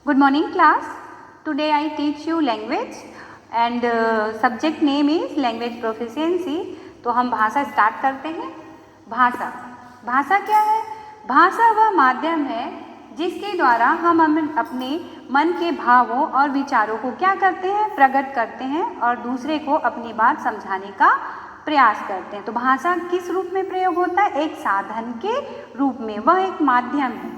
Good morning class. Today I teach you language and subject name is language proficiency. तो हम भाषा start करते हैं। भाषा क्या है? भाषा वह माध्यम है जिसके द्वारा हम अपने मन के भावों और विचारों को क्या करते हैं, प्रकट करते हैं और दूसरे को अपनी बात समझाने का प्रयास करते हैं। तो भाषा किस रूप में प्रयोग होता है? एक साधन के रूप में, वह एक माध्यम है।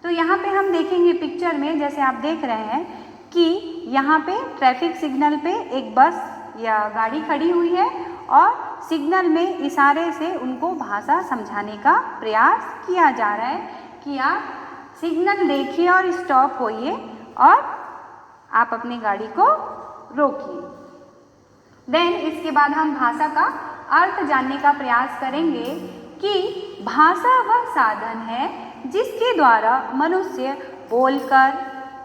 तो यहाँ पे हम देखेंगे पिक्चर में, जैसे आप देख रहे हैं कि यहाँ पे ट्रैफिक सिग्नल पे एक बस या गाड़ी खड़ी हुई है और सिग्नल में इशारे से उनको भाषा समझाने का प्रयास किया जा रहा है कि आप सिग्नल देखिए और स्टॉप होइए और आप अपनी गाड़ी को रोकिए। देन इसके बाद हम भाषा का अर्थ जानने का प्रयास करेंगे कि भाषा वह साधन है जिसके द्वारा मनुष्य बोलकर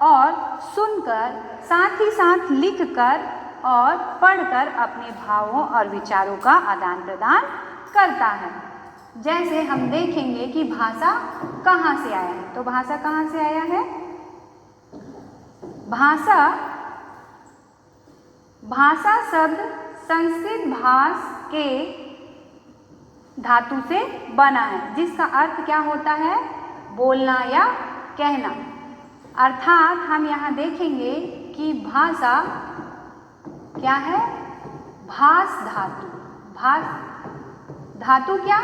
और सुनकर, साथ ही साथ लिखकर और पढ़कर अपने भावों और विचारों का आदान प्रदान करता है। जैसे हम देखेंगे कि भाषा कहाँ से आया है। तो भाषा कहाँ से आया है? भाषा शब्द संस्कृत भाष के धातु से बना है, जिसका अर्थ क्या होता है? बोलना या कहना। अर्थात हम यहाँ देखेंगे कि भाषा क्या है? भाष धातु। भाष धातु क्या?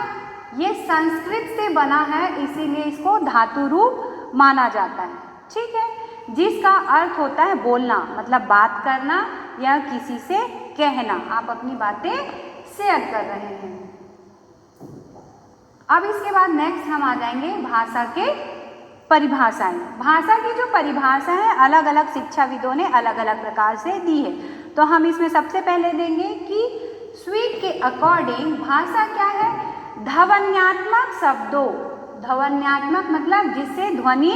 ये संस्कृत से बना है, इसीलिए इसको धातु रूप माना जाता है। ठीक है, जिसका अर्थ होता है बोलना, मतलब बात करना या किसी से कहना, आप अपनी बातें शेयर कर रहे हैं। अब इसके बाद नेक्स्ट हम आ जाएंगे भाषा के परिभाषाएं। भाषा की जो परिभाषा है अलग अलग शिक्षाविदों ने अलग अलग प्रकार से दी है। तो हम इसमें सबसे पहले देंगे कि स्वीट के अकॉर्डिंग भाषा क्या है? ध्वन्यात्मक शब्दों। ध्वन्यात्मक मतलब जिससे ध्वनि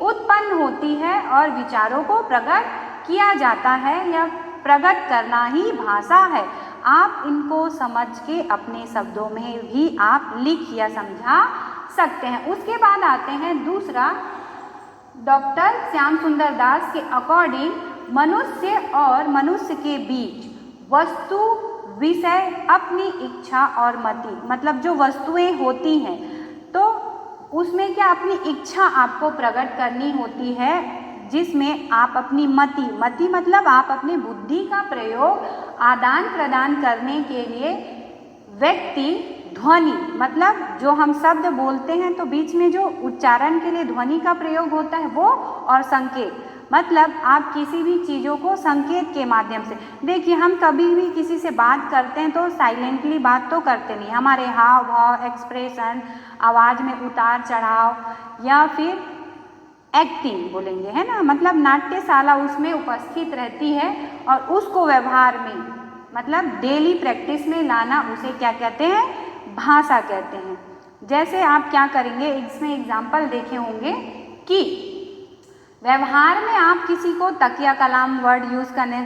उत्पन्न होती है और विचारों को प्रकट किया जाता है या प्रकट करना ही भाषा है। आप इनको समझ के अपने शब्दों में भी आप लिख या समझा सकते हैं। उसके बाद आते हैं दूसरा, डॉक्टर श्याम सुंदर दास के अकॉर्डिंग मनुष्य और मनुष्य के बीच वस्तु, विषय, अपनी इच्छा और मति, मतलब जो वस्तुएं होती हैं तो उसमें क्या अपनी इच्छा आपको प्रकट करनी होती है, जिसमें आप अपनी मति मतलब आप अपनी बुद्धि का प्रयोग आदान प्रदान करने के लिए व्यक्ति, ध्वनि मतलब जो हम शब्द बोलते हैं तो बीच में जो उच्चारण के लिए ध्वनि का प्रयोग होता है वो, और संकेत मतलब आप किसी भी चीज़ों को संकेत के माध्यम से। देखिए हम कभी भी किसी से बात करते हैं तो साइलेंटली बात तो करते नहीं, हमारे हाव भाव, एक्सप्रेशन, आवाज़ में उतार चढ़ाव या फिर एक्टिंग बोलेंगे, है ना, मतलब नाट्यशाला उसमें उपस्थित रहती है और उसको व्यवहार में मतलब डेली प्रैक्टिस में लाना, उसे क्या कहते हैं? भाषा कहते हैं। जैसे आप क्या करेंगे, इसमें एग्जाम्पल देखे होंगे कि व्यवहार में आप किसी को तकिया कलाम वर्ड यूज़ करने,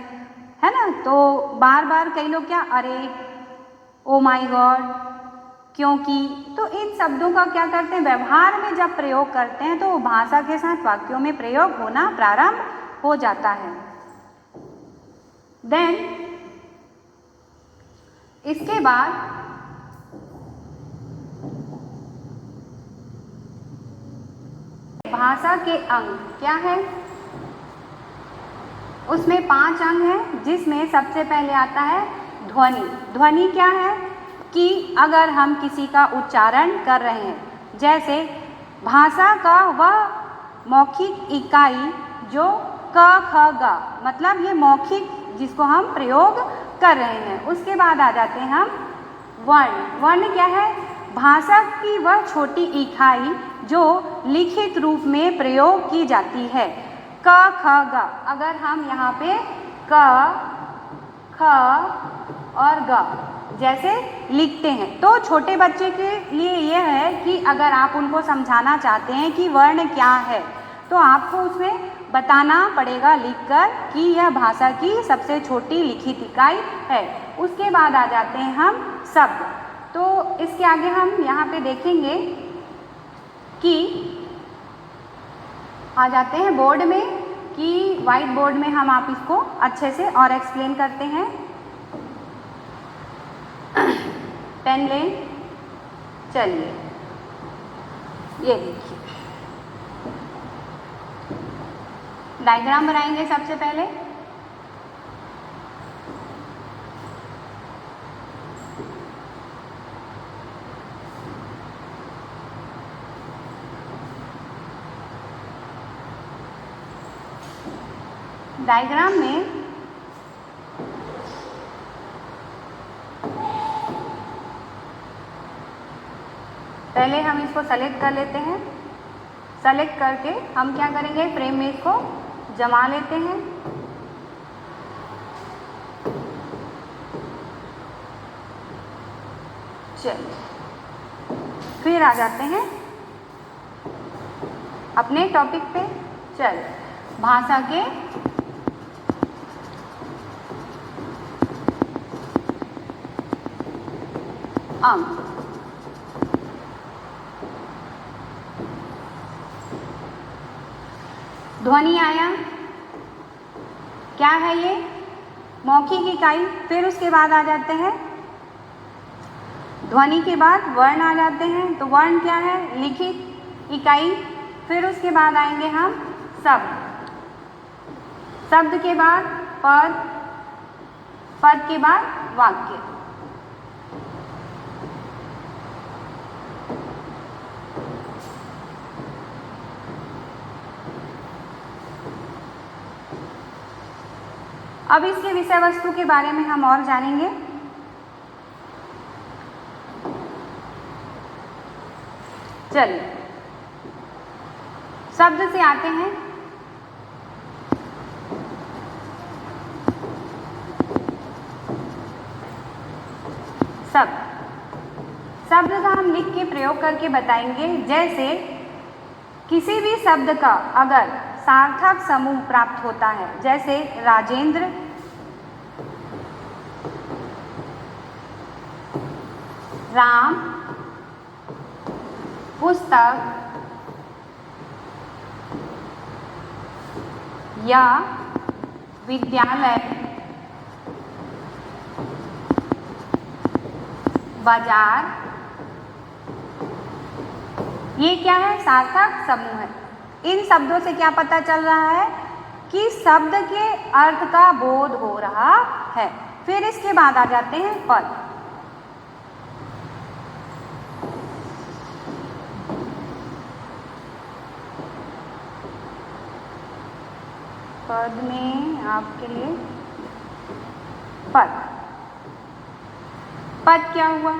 है ना, तो बार बार कई लोग क्या, अरे, ओ माई गॉड, क्योंकि, तो इन शब्दों का क्या करते हैं? व्यवहार में जब प्रयोग करते हैं तो भाषा के साथ वाक्यों में प्रयोग होना प्रारंभ हो जाता है। देन इसके बाद भाषा के अंग क्या है? उसमें 5 अंग हैं, जिसमें सबसे पहले आता है ध्वनि। ध्वनि क्या है कि अगर हम किसी का उच्चारण कर रहे हैं, जैसे भाषा का वह मौखिक इकाई जो क ख ग, मतलब ये मौखिक जिसको हम प्रयोग कर रहे हैं। उसके बाद आ जाते हैं हम वर्ण। वर्ण क्या है? भाषा की वह छोटी इकाई जो लिखित रूप में प्रयोग की जाती है। क ख ग, अगर हम यहाँ पे क, ख और ग जैसे लिखते हैं तो छोटे बच्चे के लिए यह है कि अगर आप उनको समझाना चाहते हैं कि वर्ण क्या है तो आपको उसमें बताना पड़ेगा लिखकर कि यह भाषा की सबसे छोटी लिखित इकाई है। उसके बाद आ जाते हैं हम शब्द। तो इसके आगे हम यहाँ पे देखेंगे कि आ जाते हैं बोर्ड में कि वाइट बोर्ड में हम आप इसको अच्छे से और एक्सप्लेन करते हैं। पेन लें, चलिए ये देखिए डायग्राम बनाएंगे सबसे पहले। डायग्राम में पहले हम इसको सेलेक्ट कर लेते हैं। सेलेक्ट करके हम क्या करेंगे, फ्रेम में इसको जमा लेते हैं। चलिए फिर आ जाते हैं अपने टॉपिक पे। चलिए भाषा के अंग। ध्वनि आया, क्या है ये, मौखिक इकाई। फिर उसके बाद आ जाते हैं ध्वनि के बाद वर्ण आ जाते हैं। तो वर्ण क्या है, लिखित इकाई। फिर उसके बाद आएंगे हम शब्द, शब्द के बाद पद, पद के बाद वाक्य। अब इसके विषय वस्तु के बारे में हम और जानेंगे। चलिए शब्द से आते हैं। शब्द, शब्द का हम लिख के प्रयोग करके बताएंगे। जैसे किसी भी शब्द का अगर सार्थक समूह प्राप्त होता है, जैसे राजेंद्र, राम, पुस्तक या विद्यालय, बाजार, ये क्या है, सार्थक समूह है। इन शब्दों से क्या पता चल रहा है कि शब्द के अर्थ का बोध हो रहा है। फिर इसके बाद आ जाते हैं पद। पद में आपके लिए पद, पद क्या हुआ,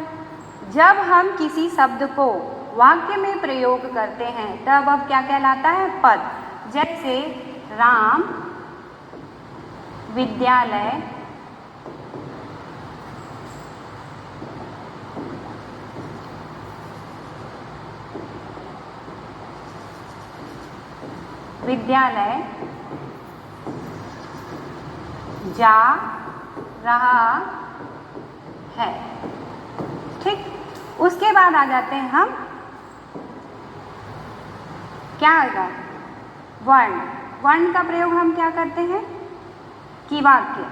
जब हम किसी शब्द को वाक्य में प्रयोग करते हैं तब अब क्या कहलाता है, पद। जैसे राम विद्यालय, विद्यालय जा रहा है। ठीक, उसके बाद आ जाते हैं हम, क्या आएगा, वर्ण। वर्ण का प्रयोग हम क्या करते हैं कि वाक्य।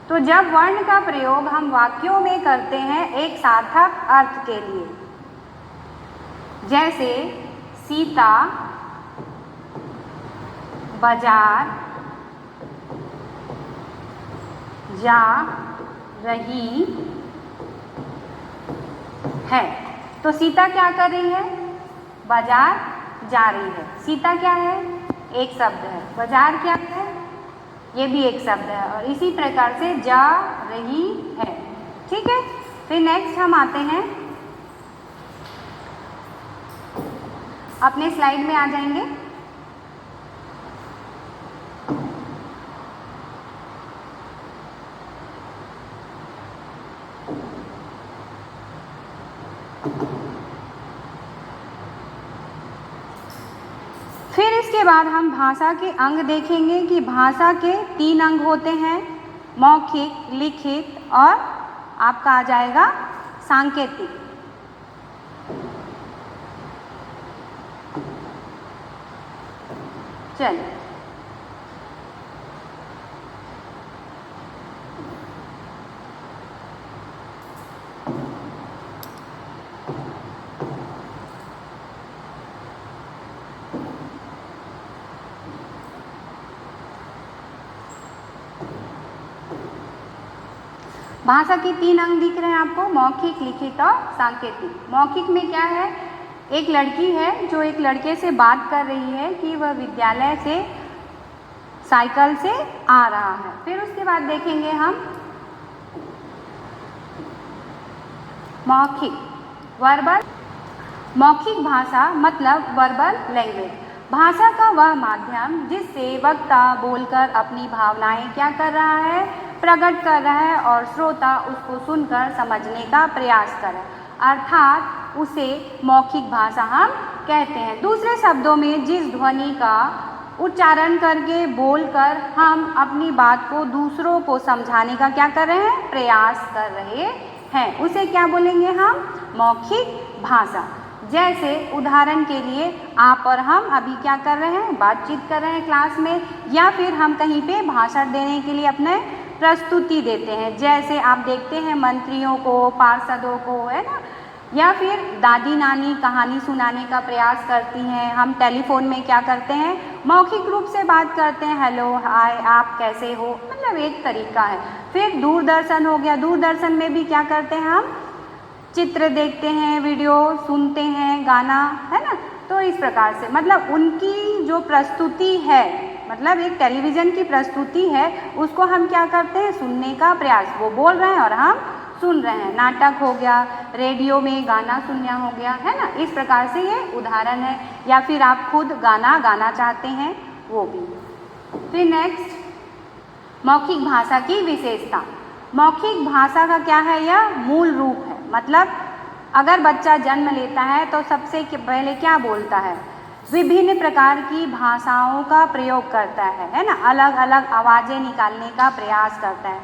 तो जब वर्ण का प्रयोग हम वाक्यों में करते हैं एक सार्थक अर्थ के लिए, जैसे सीता बाजार जा रही है। तो सीता क्या कर रही है, बाजार जा रही है। सीता क्या है, एक शब्द है। बाजार क्या है, ये भी एक शब्द है। और इसी प्रकार से जा रही है। ठीक है, फिर नेक्स्ट हम आते हैं, अपने स्लाइड में आ जाएंगे। फिर इसके बाद हम भाषा के अंग देखेंगे कि भाषा के 3 अंग होते हैं, मौखिक, लिखित और आपका आ जाएगा सांकेतिक। चलिए भाषा के 3 अंग दिख रहे हैं आपको, मौखिक, लिखित और सांकेतिक। मौखिक में क्या है, एक लड़की है जो एक लड़के से बात कर रही है कि वह विद्यालय से साइकिल से आ रहा है। फिर उसके बाद देखेंगे हम मौखिक, वर्बल। मौखिक भाषा मतलब वर्बल लैंग्वेज, भाषा का वह माध्यम जिससे वक्ता बोलकर अपनी भावनाएं क्या कर रहा है, प्रकट कर रहा है और श्रोता उसको सुनकर समझने का प्रयास कर रहा है, अर्थात उसे मौखिक भाषा हम कहते हैं। दूसरे शब्दों में जिस ध्वनि का उच्चारण करके बोलकर हम अपनी बात को दूसरों को समझाने का क्या कर रहे हैं, प्रयास कर रहे हैं, उसे क्या बोलेंगे हम, मौखिक भाषा। जैसे उदाहरण के लिए आप और हम अभी क्या कर रहे हैं, बातचीत कर रहे हैं क्लास में, या फिर हम कहीं पे भाषण देने के लिए अपने प्रस्तुति देते हैं। जैसे आप देखते हैं मंत्रियों को, पार्षदों को, है ना, या फिर दादी नानी कहानी सुनाने का प्रयास करती हैं। हम टेलीफोन में क्या करते हैं, मौखिक रूप से बात करते हैं, हेलो, हाय, आप कैसे हो, मतलब एक तरीका है। फिर दूरदर्शन हो गया, दूरदर्शन में भी क्या करते हैं, हम चित्र देखते हैं, वीडियो सुनते हैं, गाना, है ना। तो इस प्रकार से मतलब उनकी जो प्रस्तुति है, मतलब एक टेलीविज़न की प्रस्तुति है, उसको हम क्या करते हैं, सुनने का प्रयास, वो बोल रहे हैं और हम सुन रहे हैं। नाटक हो गया, रेडियो में गाना सुनना हो गया, है ना। इस प्रकार से ये उदाहरण है। या फिर आप खुद गाना गाना चाहते हैं, वो भी। फिर नेक्स्ट, मौखिक भाषा की विशेषता। मौखिक भाषा का क्या है, यह मूल रूप है। मतलब अगर बच्चा जन्म लेता है तो सबसे पहले क्या बोलता है, विभिन्न प्रकार की भाषाओं का प्रयोग करता है ना, अलग अलग आवाज़ें निकालने का प्रयास करता है,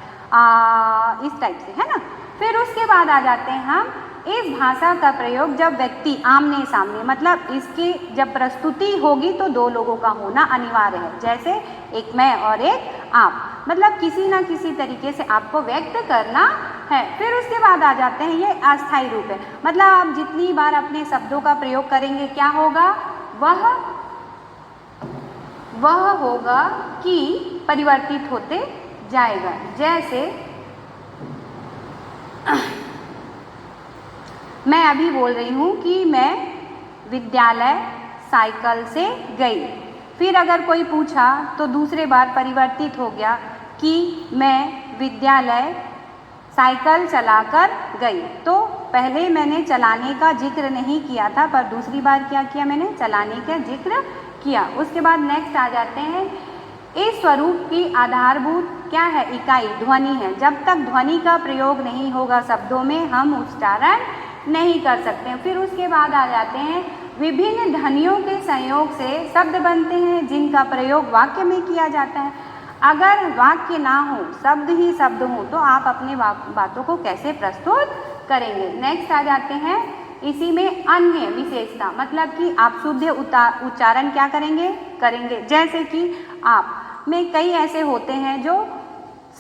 इस टाइप से, है ना। फिर उसके बाद आ जाते हैं हम इस भाषा का प्रयोग जब व्यक्ति आमने सामने, मतलब इसकी जब प्रस्तुति होगी तो 2 लोगों का होना अनिवार्य है, जैसे एक मैं और एक आप, मतलब किसी ना किसी तरीके से आपको व्यक्त करना है। फिर उसके बाद आ जाते हैं ये अस्थायी रूप है, मतलब आप जितनी बार अपने शब्दों का प्रयोग करेंगे क्या होगा, वह होगा कि परिवर्तित होते जाएगा। जैसे मैं अभी बोल रही हूँ कि मैं विद्यालय साइकिल से गई, फिर अगर कोई पूछा तो दूसरे बार परिवर्तित हो गया कि मैं विद्यालय साइकिल चलाकर गई। तो पहले मैंने चलाने का जिक्र नहीं किया था, पर दूसरी बार क्या किया, मैंने चलाने का जिक्र किया। उसके बाद नेक्स्ट आ जाते हैं, इस स्वरूप की आधारभूत क्या है, इकाई ध्वनि है। जब तक ध्वनि का प्रयोग नहीं होगा शब्दों में, हम उच्चारण नहीं कर सकते हैं। फिर उसके बाद आ जाते हैं, विभिन्न ध्वनियों के संयोग से शब्द बनते हैं जिनका प्रयोग वाक्य में किया जाता है। अगर वाक्य ना हो, शब्द ही शब्द हो, तो आप अपने बातों को कैसे प्रस्तुत करेंगे। नेक्स्ट आ जाते हैं, इसी में अन्य विशेषता, मतलब कि आप शुद्ध उच्चारण क्या करेंगे। जैसे कि आप में कई ऐसे होते हैं जो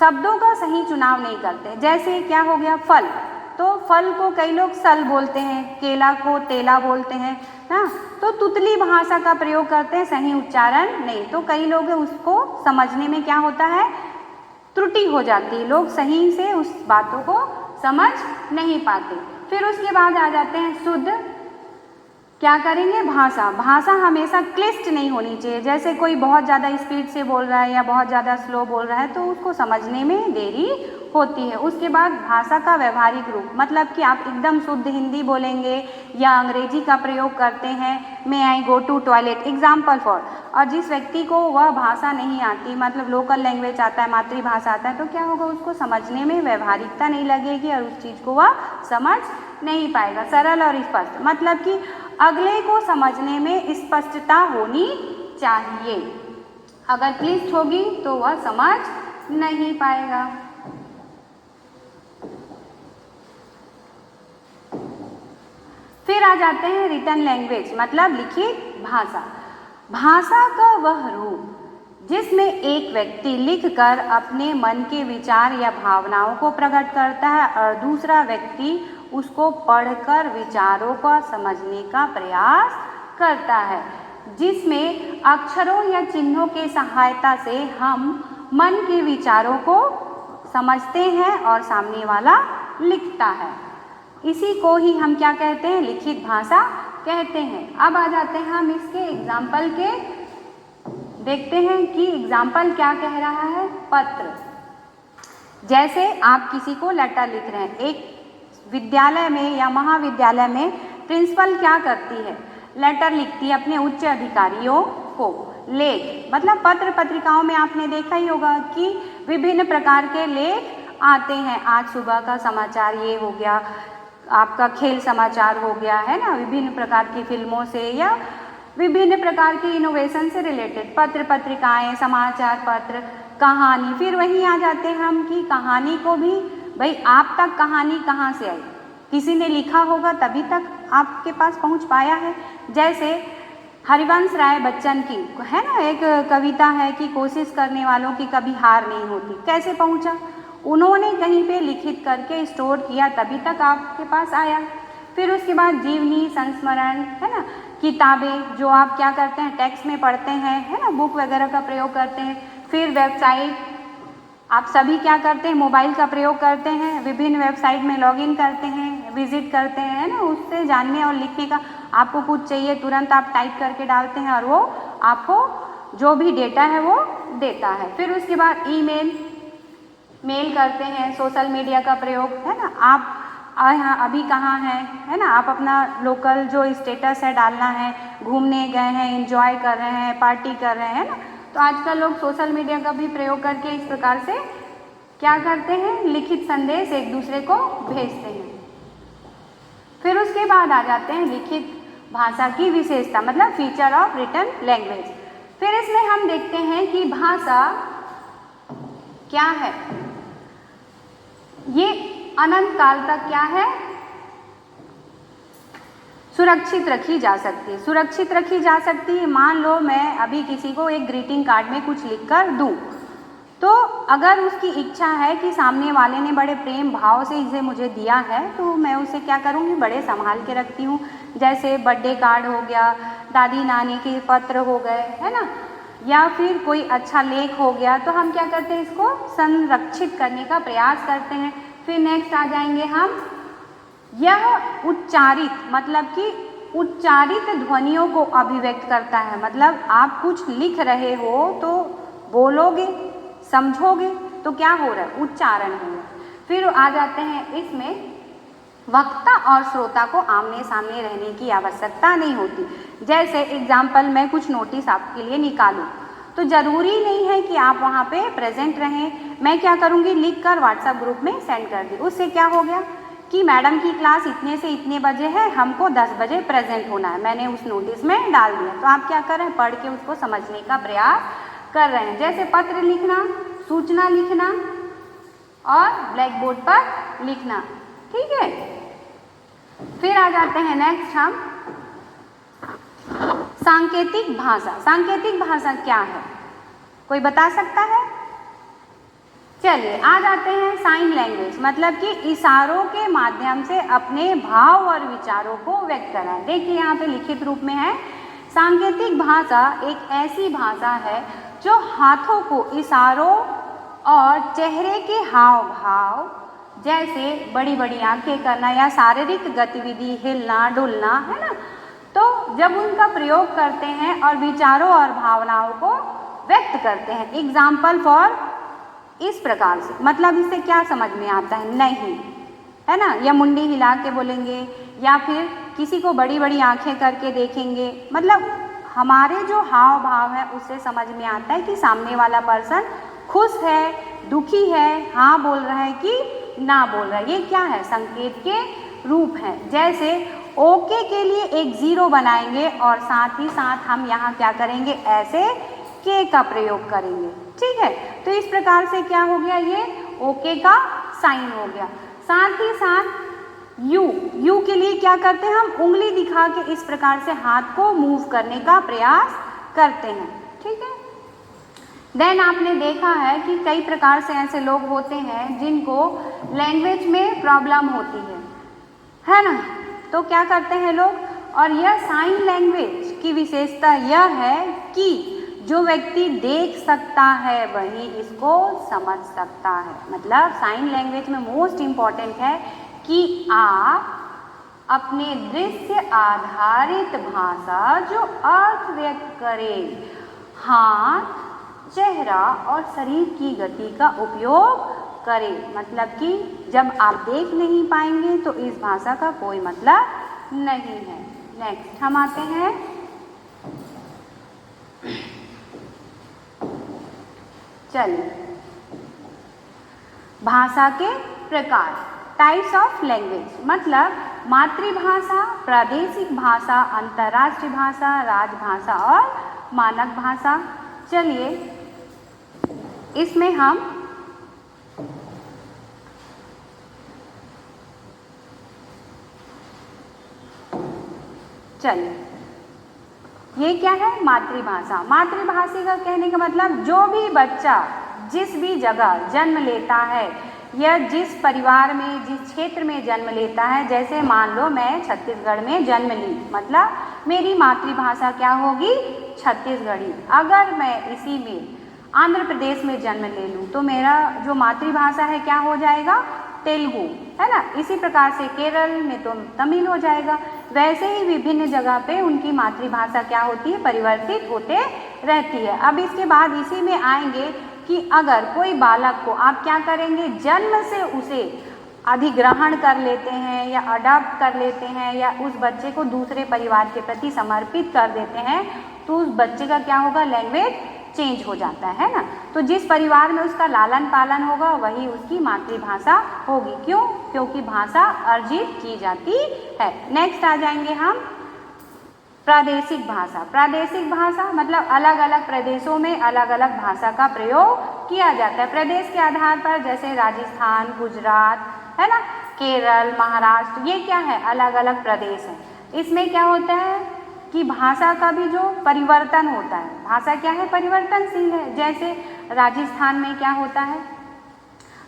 शब्दों का सही चुनाव नहीं करते। जैसे क्या हो गया, फल, तो फल को कई लोग सल बोलते हैं, केला को तेला बोलते हैं ना, तो तुतली भाषा का प्रयोग करते हैं, सही उच्चारण नहीं। तो कई लोग उसको समझने में क्या होता है, त्रुटि हो जाती है, लोग सही से उस बातों को समझ नहीं पाते। फिर उसके बाद आ जाते हैं शुद्ध क्या करेंगे, भाषा हमेशा क्लिष्ट नहीं होनी चाहिए। जैसे कोई बहुत ज़्यादा स्पीड से बोल रहा है या बहुत ज़्यादा स्लो बोल रहा है तो उसको समझने में देरी होती है। उसके बाद भाषा का व्यवहारिक रूप, मतलब कि आप एकदम शुद्ध हिंदी बोलेंगे या अंग्रेजी का प्रयोग करते हैं, may I go to toilet example for, और जिस व्यक्ति को वह भाषा नहीं आती, मतलब लोकल लैंग्वेज आता है, मातृभाषा आता है, तो क्या होगा, उसको समझने में व्यवहारिकता नहीं लगेगी और उस चीज़ को वह समझ नहीं पाएगा। सरल और स्पष्ट, मतलब कि अगले को समझने में स्पष्टता होनी चाहिए। अगर क्लिष्ट होगी तो वह समझ नहीं पाएगा। फिर आ जाते हैं रिटन लैंग्वेज, मतलब लिखित भाषा। भाषा का वह रूप जिसमें एक व्यक्ति लिखकर अपने मन के विचार या भावनाओं को प्रकट करता है और दूसरा व्यक्ति उसको पढ़कर विचारों को समझने का प्रयास करता है, जिसमें अक्षरों या चिन्हों के सहायता से हम मन के विचारों को समझते हैं और सामने वाला लिखता है। इसी को ही हम क्या कहते हैं, लिखित भाषा कहते हैं। अब आ जाते हैं हम इसके एग्जाम्पल के, देखते हैं कि एग्जाम्पल क्या कह रहा है। पत्र, जैसे आप किसी को लेटर लिख रहे हैं, एक विद्यालय में या महाविद्यालय में प्रिंसिपल क्या करती है, लेटर लिखती है अपने उच्च अधिकारियों को। लेख मतलब पत्र पत्रिकाओं में आपने देखा ही होगा कि विभिन्न प्रकार के लेख आते हैं। आज सुबह का समाचार ये हो गया, आपका खेल समाचार हो गया, है ना, विभिन्न प्रकार की फिल्मों से या विभिन्न प्रकार की इनोवेशन से रिलेटेड पत्र पत्रिकाएं, समाचार पत्र, कहानी। फिर वहीं आ जाते हैं हम कि कहानी को भी, भाई आप तक कहानी कहाँ से आई, किसी ने लिखा होगा तभी तक आपके पास पहुंच पाया है। जैसे हरिवंश राय बच्चन की, है ना, एक कविता है कि कोशिश करने वालों की कभी हार नहीं होती। कैसे पहुंचा, उन्होंने कहीं पे लिखित करके स्टोर किया तभी तक आपके पास आया। फिर उसके बाद जीवनी, संस्मरण, है ना, किताबें जो आप क्या करते हैं टेक्स्ट में पढ़ते हैं, है ना, बुक वगैरह का प्रयोग करते हैं। फिर वेबसाइट, आप सभी क्या करते हैं, मोबाइल का प्रयोग करते हैं, विभिन्न वेबसाइट में लॉगिन करते हैं, विजिट करते हैं, है ना, उससे जानने और लिखने का आपको कुछ चाहिए तुरंत आप टाइप करके डालते हैं और वो आपको जो भी डेटा है वो देता है। फिर उसके बाद ईमेल, मेल करते हैं, सोशल मीडिया का प्रयोग, है ना, आप यहाँ अभी कहाँ हैं, है ना, आप अपना लोकल जो स्टेटस है डालना है, घूमने गए हैं, एंजॉय कर रहे हैं, पार्टी कर रहे हैं, है ना। तो आजकल लोग सोशल मीडिया का भी प्रयोग करके इस प्रकार से क्या करते हैं, लिखित संदेश एक दूसरे को भेजते हैं। फिर उसके बाद आ जाते हैं लिखित भाषा की विशेषता, मतलब फीचर ऑफ रिटन लैंग्वेज। फिर इसमें हम देखते हैं कि भाषा क्या है, ये अनंत काल तक क्या है, सुरक्षित रखी जा सकती है। सुरक्षित रखी जा सकती है, मान लो मैं अभी किसी को एक ग्रीटिंग कार्ड में कुछ लिख कर दूँ, तो अगर उसकी इच्छा है कि सामने वाले ने बड़े प्रेम भाव से इसे मुझे दिया है, तो मैं उसे क्या करूँगी, बड़े संभाल के रखती हूँ। जैसे बर्थडे कार्ड हो गया, दादी नानी के पत्र हो गए, है ना, या फिर कोई अच्छा लेख हो गया, तो हम क्या करते हैं, इसको संरक्षित करने का प्रयास करते हैं। फिर नेक्स्ट आ जाएंगे हम, यह उच्चारित, मतलब कि उच्चारित ध्वनियों को अभिव्यक्त करता है। मतलब आप कुछ लिख रहे हो तो बोलोगे, समझोगे, तो क्या हो रहा है, उच्चारण हो रहा है। फिर आ जाते हैं इसमें, वक्ता और श्रोता को आमने सामने रहने की आवश्यकता नहीं होती। जैसे एग्जाम्पल, मैं कुछ नोटिस आपके लिए निकालूं, तो ज़रूरी नहीं है कि आप वहाँ पे प्रेजेंट रहें। मैं क्या करूँगी, लिख कर व्हाट्सएप ग्रुप में सेंड कर दी। उससे क्या हो गया कि मैडम की क्लास इतने से इतने बजे है, हमको 10 बजे प्रेजेंट होना है, मैंने उस नोटिस में डाल दिया। तो आप क्या कर रहे हैं, पढ़ के उसको समझने का प्रयास कर रहे हैं। जैसे पत्र लिखना, सूचना लिखना और ब्लैक बोर्ड पर लिखना, ठीक है। फिर आ जाते हैं नेक्स्ट हम, सांकेतिक भाषा। सांकेतिक भाषा क्या है, कोई बता सकता है? चलिए आ जाते हैं साइन लैंग्वेज, मतलब कि इशारों के माध्यम से अपने भाव और विचारों को व्यक्त करना। देखिए यहाँ पे लिखित रूप में है, सांकेतिक भाषा एक ऐसी भाषा है जो हाथों को इशारों और चेहरे के हाव भाव, जैसे बड़ी बड़ी आंखें करना या शारीरिक गतिविधि, हिलना डुलना, है ना, तो जब उनका प्रयोग करते हैं और विचारों और भावनाओं को व्यक्त करते हैं। एग्जाम्पल फॉर, इस प्रकार से, मतलब इससे क्या समझ में आता है, नहीं, है ना, या मुंडी हिला के बोलेंगे, या फिर किसी को बड़ी बड़ी आंखें करके देखेंगे। मतलब हमारे जो हाव भाव है उससे समझ में आता है कि सामने वाला पर्सन खुश है, दुखी है, हाँ बोल रहा है कि ना बोल रहा है। ये क्या है, संकेत के रूप हैं। जैसे ओके के लिए एक 0 बनाएंगे और साथ ही साथ हम यहाँ क्या करेंगे, ऐसे के का प्रयोग करेंगे, ठीक है। तो इस प्रकार से क्या हो गया, ये ओके का साइन हो गया। साथ ही साथ यू के लिए क्या करते हैं, हम उंगली दिखा के इस प्रकार से हाथ को मूव करने का प्रयास करते हैं, ठीक है। देन आपने देखा है कि कई प्रकार से ऐसे लोग होते हैं जिनको लैंग्वेज में प्रॉब्लम होती है ना, तो क्या करते हैं लोग, और यह साइन लैंग्वेज की विशेषता यह है कि जो व्यक्ति देख सकता है वही इसको समझ सकता है। मतलब साइन लैंग्वेज में मोस्ट इम्पॉर्टेंट है कि आप अपने दृश्य आधारित भाषा जो अर्थ व्यक्त करे, हाथ, चेहरा और शरीर की गति का उपयोग करें। मतलब कि जब आप देख नहीं पाएंगे तो इस भाषा का कोई मतलब नहीं है। नेक्स्ट हम आते हैं चलिए भाषा के प्रकार, टाइप्स ऑफ लैंग्वेज। मतलब मातृभाषा, प्रादेशिक भाषा, अंतर्राष्ट्रीय भाषा, राजभाषा और मानक भाषा। चलिए इसमें हम ये क्या है? मातृभाषा। मातृभाषा का कहने का मतलब जो भी बच्चा जिस भी जगह जन्म लेता है या जिस परिवार में, जिस क्षेत्र में जन्म लेता है, जैसे मान लो मैं छत्तीसगढ़ में जन्म ली, मतलब मेरी मातृभाषा क्या होगी? छत्तीसगढ़ी। अगर मैं इसी में आंध्र प्रदेश में जन्म ले लूँ तो मेरा जो मातृभाषा है क्या हो जाएगा? तेलुगु, है ना। इसी प्रकार से केरल में तो तमिल हो जाएगा। वैसे ही विभिन्न जगह पे उनकी मातृभाषा क्या होती है? परिवर्तित होते रहती है। अब इसके बाद इसी में आएंगे कि अगर कोई बालक को आप क्या करेंगे? जन्म से उसे अधिग्रहण कर लेते हैं या अडॉप्ट कर लेते हैं या उस बच्चे को दूसरे परिवार के प्रति समर्पित कर देते हैं, तो उस बच्चे का क्या होगा? लैंग्वेज चेंज हो जाता है ना। तो जिस परिवार में उसका लालन पालन होगा वही उसकी मातृभाषा होगी। क्यों? क्योंकि भाषा अर्जित की जाती है। नेक्स्ट आ जाएंगे हम प्रादेशिक भाषा। प्रादेशिक भाषा मतलब अलग अलग प्रदेशों में अलग अलग भाषा का प्रयोग किया जाता है। प्रदेश के आधार पर जैसे राजस्थान, गुजरात, है ना, केरल, महाराष्ट्र, ये क्या है? अलग अलग प्रदेश हैं। इसमें क्या होता है कि भाषा का भी जो परिवर्तन होता है, भाषा क्या है? परिवर्तनशील है। जैसे राजस्थान में क्या होता है?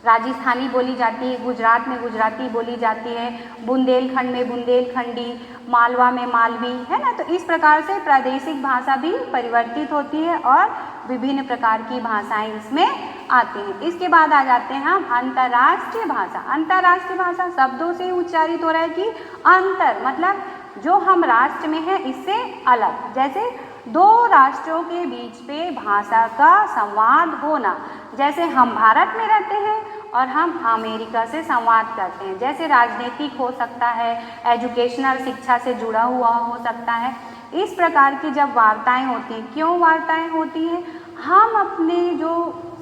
राजस्थानी बोली जाती है, गुजरात में गुजराती बोली जाती है, बुंदेलखंड में बुंदेलखंडी, मालवा में मालवी, है ना। तो इस प्रकार से प्रादेशिक भाषा भी परिवर्तित होती है और विभिन्न प्रकार की भाषाएं इसमें आती हैं। इसके बाद आ जाते हैं हम अंतर्राष्ट्रीय भाषा। अंतर्राष्ट्रीय भाषा शब्दों से उच्चारित हो रहा है कि अंतर मतलब जो हम राष्ट्र में है इससे अलग। जैसे दो राष्ट्रों के बीच पे भाषा का संवाद होना। जैसे हम भारत में रहते हैं और हम अमेरिका से संवाद करते हैं। जैसे राजनीतिक हो सकता है, एजुकेशनल शिक्षा से जुड़ा हुआ हो सकता है। इस प्रकार की जब वार्ताएं होती हैं, क्यों वार्ताएं होती हैं? हम अपने जो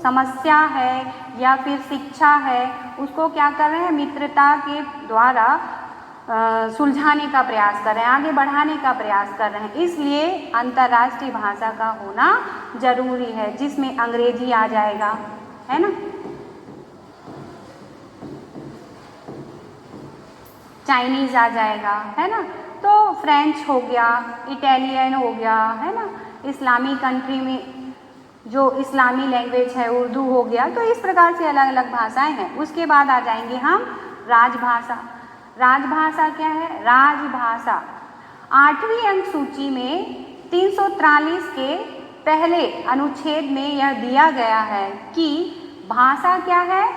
समस्या है या फिर शिक्षा है उसको क्या कर रहे हैं? मित्रता के द्वारा सुलझाने का प्रयास कर रहे हैं, आगे बढ़ाने का प्रयास कर रहे हैं। इसलिए अंतर्राष्ट्रीय भाषा का होना जरूरी है, जिसमें अंग्रेजी आ जाएगा, है ना, चाइनीज़ आ जाएगा, है ना, तो फ्रेंच हो गया, इटालियन हो गया, है ना, इस्लामी कंट्री में जो इस्लामी लैंग्वेज है उर्दू हो गया। तो इस प्रकार से अलग अलग भाषाएं हैं। उसके बाद आ जाएंगे हम राजभाषा। राजभाषा क्या है? राजभाषा 8वीं अंक सूची में 343 के पहले अनुच्छेद में यह दिया गया है कि भाषा क्या है?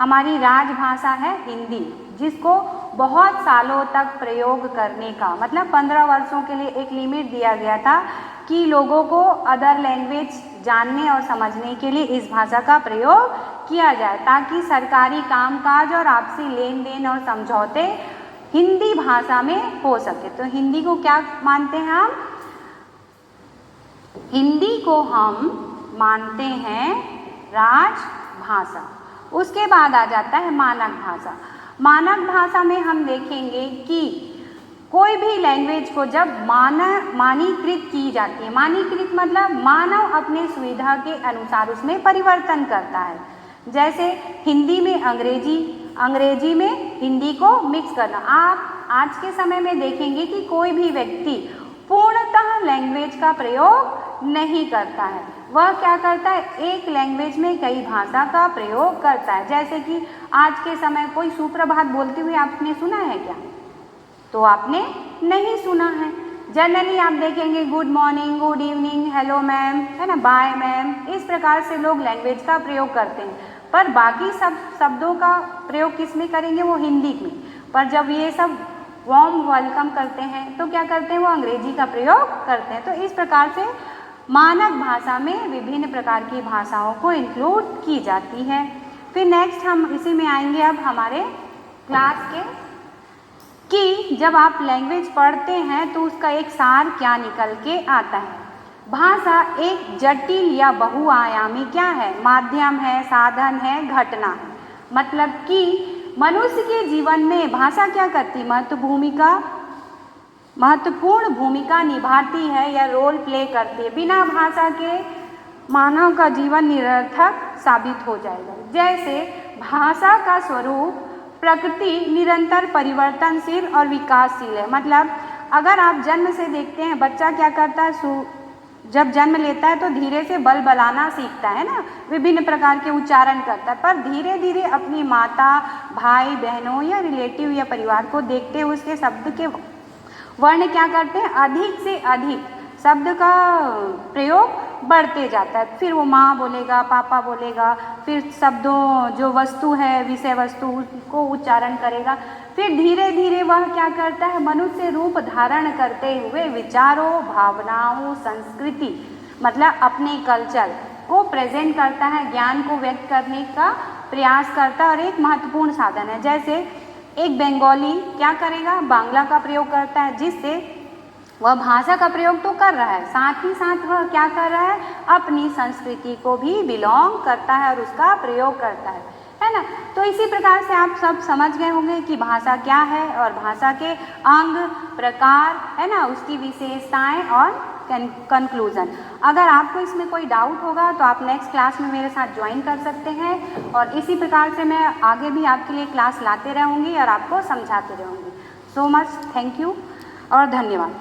हमारी राजभाषा है हिंदी, जिसको बहुत सालों तक प्रयोग करने का मतलब 15 वर्षों के लिए एक लिमिट दिया गया था कि लोगों को अदर लैंग्वेज जानने और समझने के लिए इस भाषा का प्रयोग किया जाए, ताकि सरकारी कामकाज और आपसी लेन देन और समझौते हिंदी भाषा में हो सके। तो हिंदी को क्या मानते हैं हम? हिंदी को हम मानते हैं राजभाषा। उसके बाद आ जाता है मानक भाषा। मानक भाषा में हम देखेंगे कि कोई भी लैंग्वेज को जब मानकीकृत की जाती है, मानकीकृत मतलब मानव अपने सुविधा के अनुसार उसमें परिवर्तन करता है। जैसे हिंदी में अंग्रेजी, अंग्रेजी में हिंदी को मिक्स करना। आप आज के समय में देखेंगे कि कोई भी व्यक्ति पूर्णतः लैंग्वेज का प्रयोग नहीं करता है। वह क्या करता है? एक लैंग्वेज में कई भाषा का प्रयोग करता है। जैसे कि आज के समय कोई सुप्रभात बोलते हुए आपने सुना है क्या? तो आपने नहीं सुना है। जनरली आप देखेंगे good morning, good evening, hello ma'am, है ना, बाय मैम, इस प्रकार से लोग लैंग्वेज का प्रयोग करते हैं। पर बाकी सब शब्दों का प्रयोग किस में करेंगे, वो हिंदी में। पर जब ये सब वार्म वेलकम करते हैं तो क्या करते हैं, वो अंग्रेजी का प्रयोग करते हैं। तो इस प्रकार से मानक भाषा में विभिन्न प्रकार की भाषाओं को इंक्लूड की जाती है। फिर नेक्स्ट हम इसी में आएंगे अब हमारे क्लास के कि जब आप लैंग्वेज पढ़ते हैं तो उसका एक सार क्या निकल के आता है। भाषा एक जटिल या बहुआयामी क्या है, माध्यम है, साधन है, घटना है। मतलब कि मनुष्य के जीवन में भाषा क्या करती, महत्वपूर्ण भूमिका निभाती है या रोल प्ले करती है। बिना भाषा के मानव का जीवन निरर्थक साबित हो जाएगा। जैसे भाषा का स्वरूप प्रकृति निरंतर परिवर्तनशील और विकासशील है। मतलब अगर आप जन्म से देखते हैं, बच्चा क्या करता है, जब जन्म लेता है तो धीरे से बलबलाना सीखता है ना, विभिन्न प्रकार के उच्चारण करता है। पर धीरे धीरे अपनी माता, भाई बहनों या रिलेटिव या परिवार को देखते हुए उसके शब्द के वर्ण क्या करते हैं, अधिक से अधिक शब्द का प्रयोग बढ़ते जाता है। फिर वो माँ बोलेगा, पापा बोलेगा, फिर शब्दों जो वस्तु है, विषय वस्तु, उसको उच्चारण करेगा। फिर धीरे धीरे वह क्या करता है, मनुष्य रूप धारण करते हुए विचारों, भावनाओं, संस्कृति मतलब अपने कल्चर को प्रेजेंट करता है, ज्ञान को व्यक्त करने का प्रयास करता है और एक महत्वपूर्ण साधन है। जैसे एक बंगाली क्या करेगा, बांग्ला का प्रयोग करता है, जिससे वह भाषा का प्रयोग तो कर रहा है, साथ ही साथ वह क्या कर रहा है, अपनी संस्कृति को भी बिलोंग करता है और उसका प्रयोग करता है ना। तो इसी प्रकार से आप सब समझ गए होंगे कि भाषा क्या है और भाषा के अंग, प्रकार, है ना, उसकी विशेषताएं और कंक्लूजन। अगर आपको इसमें कोई डाउट होगा तो आप नेक्स्ट क्लास में मेरे साथ ज्वाइन कर सकते हैं और इसी प्रकार से मैं आगे भी आपके लिए क्लास लाते रहूँगी और आपको समझाते रहूँगी। सो मच, थैंक यू और धन्यवाद।